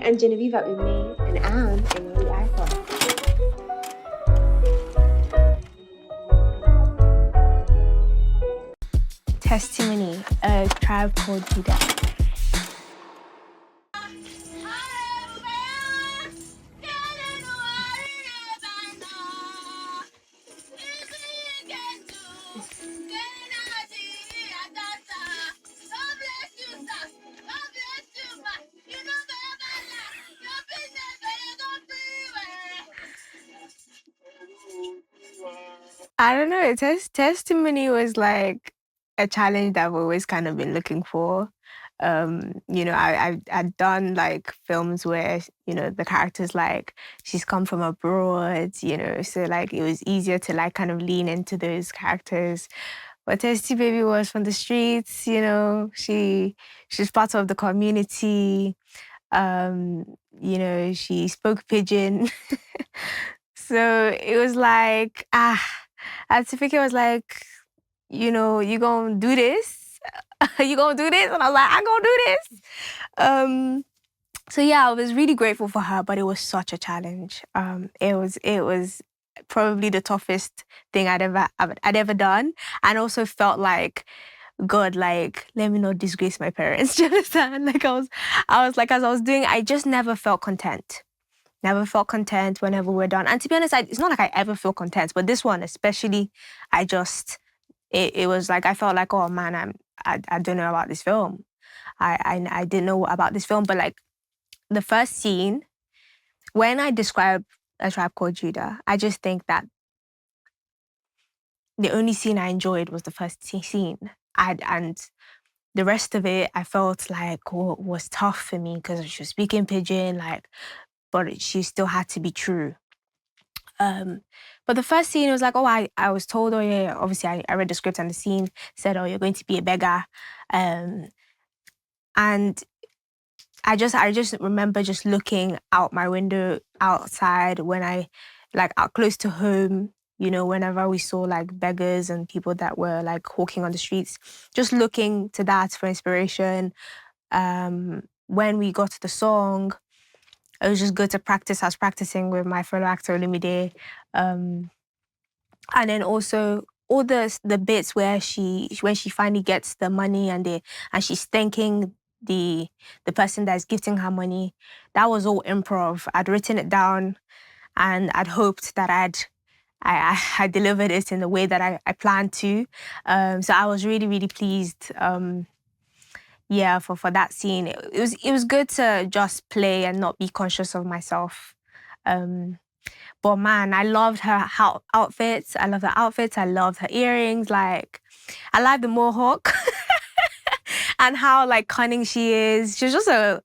I'm Genoveva Umeh, and I'm a Nolly Icon. Testimony, a tribe called Judah. I don't know. Testimony was like a challenge that I've always kind of been looking for. I'd done like films where the characters like she's come from abroad, so like it was easier to like kind of lean into those characters. But Testy Baby was from the streets, she's part of the community. She spoke pidgin. So it was like, Atifike was like, you gonna do this? You gonna do this? And I was like, I'm gonna do this. So yeah, I was really grateful for her, but it was such a challenge. It was probably the toughest thing I'd ever done, and also felt like, God, like, let me not disgrace my parents. Do you understand? Like I was like, as I was doing, I just never felt content. Never felt content whenever we're done. And to be honest, it's not like I ever feel content, but this one especially, it was like I felt like, oh man, I don't know about this film. I didn't know about this film, but like the first scene, when I describe A Tribe Called Judah, I just think that the only scene I enjoyed was the first scene. And the rest of it, I felt like was tough for me because she was speaking pidgin, like, but she still had to be true. But the first scene was like, oh, I was told, oh yeah, obviously I read the script and the scene said, oh, you're going to be a beggar. And I just remember just looking out my window outside when I, like out close to home, whenever we saw like beggars and people that were like hawking on the streets, just looking to that for inspiration. When we got to the song, it was just good to practice. I was practicing with my fellow actor, Olumide. And then also all the bits where when she finally gets the money and she's thanking the person that's gifting her money, that was all improv. I'd written it down and I'd hoped that I delivered it in the way that I planned to. So I was really, really pleased. For that scene. It was good to just play and not be conscious of myself. But man, I loved her outfits. I love her outfits. I loved her earrings. Like, I like the mohawk and how like cunning she is. She's just a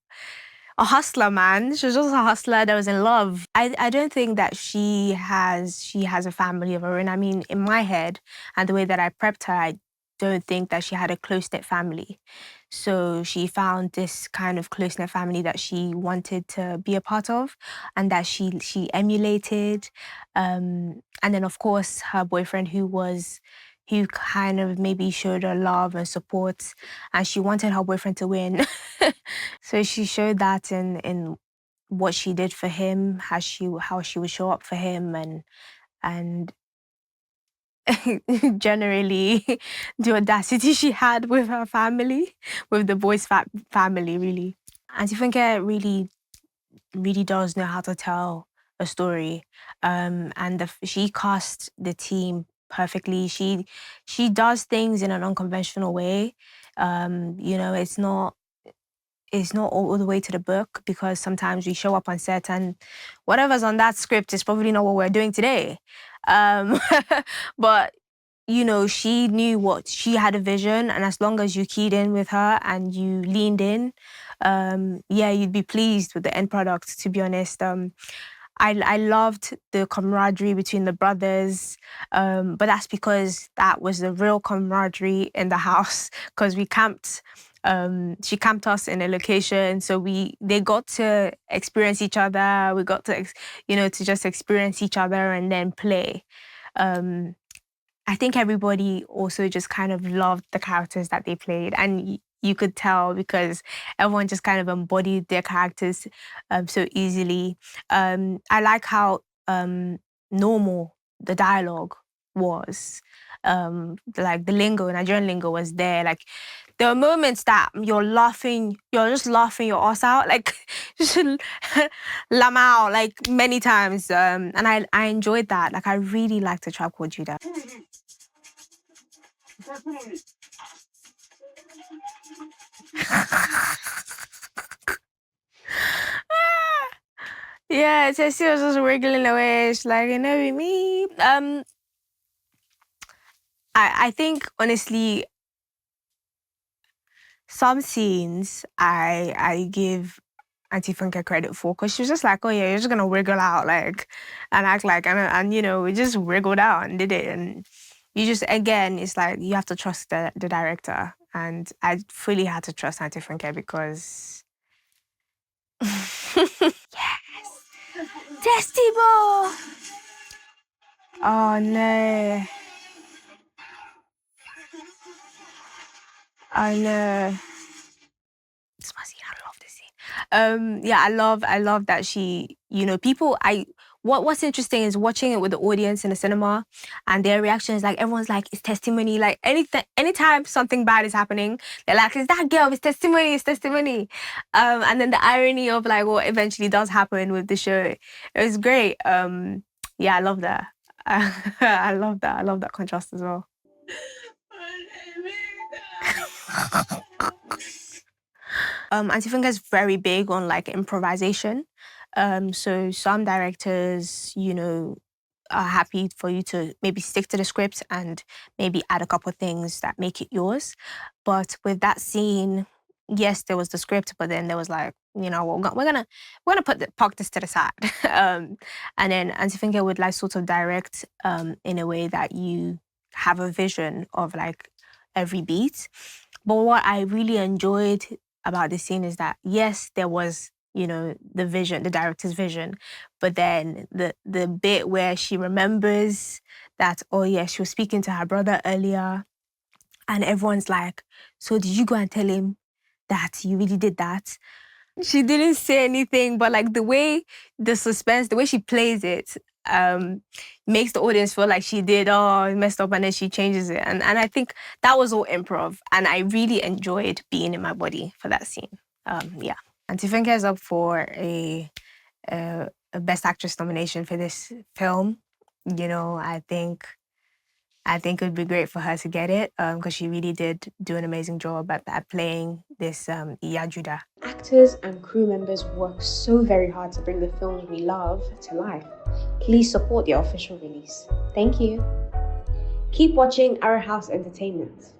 hustler, man. She was just a hustler that was in love. I don't think that she has a family of her own. I mean, in my head and the way that I prepped her, I don't think that she had a close-knit family. So she found this kind of close-knit family that she wanted to be a part of and that she emulated. And then of course her boyfriend who kind of maybe showed her love and support, and she wanted her boyfriend to win. So she showed that in what she did for him, how she would show up for him, and generally the audacity she had with her family, with the boys' family, really. Auntie Funke really, really does know how to tell a story, and she cast the team perfectly. She does things in an unconventional way. It's not all the way to the book, because sometimes we show up on set and whatever's on that script is probably not what we're doing today. But she knew what she had a vision, and as long as you keyed in with her and you leaned in, you'd be pleased with the end product, to be honest. I loved the camaraderie between the brothers, but that's because that was the real camaraderie in the house, because we camped. She camped us in a location, so they got to experience each other. We got to, to just experience each other and then play. I think everybody also just kind of loved the characters that they played, and you could tell because everyone just kind of embodied their characters so easily. I like how normal the dialogue was. Like the lingo, Nigerian lingo was there. Like there are moments that you're just laughing your ass out, like just lam out like many times. And I enjoyed that. Like I really liked the Tribe Called Judah. Yeah, Tessie was just wriggling away. She's like, you know me. I think honestly, some scenes I give Auntie Funke credit for because she was just like, oh yeah, you're just gonna wiggle out like and act like and you know, we just wiggled out and did it. And you just again, it's like you have to trust the director. And I fully had to trust Auntie Funke because yes. Testible. Oh no. I know. It's my scene. I love this scene. Yeah, I love that she, you know, people what's interesting is watching it with the audience in the cinema and their reaction is like everyone's like, it's testimony. Like anytime something bad is happening, they're like, it's that girl, it's testimony, it's testimony. And then the irony of like what eventually does happen with the show. It was great. Yeah, I love that. I love that. I love that contrast as well. Auntie Funke is very big on like improvisation. So some directors, you know, are happy for you to maybe stick to the script and maybe add a couple of things that make it yours. But with that scene, yes, there was the script, but then there was like, you know, we're gonna park this to the side. And then Auntie Funke would like sort of direct in a way that you have a vision of like every beat. But what I really enjoyed about this scene is that yes, there was, you know, the vision, the director's vision, but then the bit where she remembers that, oh yeah, she was speaking to her brother earlier, and everyone's like, so did you go and tell him that you really did that? She didn't say anything, but like the way the suspense, the way she plays it, makes the audience feel like she did, oh, messed up, and then she changes it. And I think that was all improv. And I really enjoyed being in my body for that scene. Yeah. Auntie Funke is up for a Best Actress nomination for this film. You know, I think it would be great for her to get it because she really did do an amazing job at playing this Iya Judah. Actors and crew members work so very hard to bring the films we love to life. Please support the official release. Thank you. Keep watching Our House Entertainment.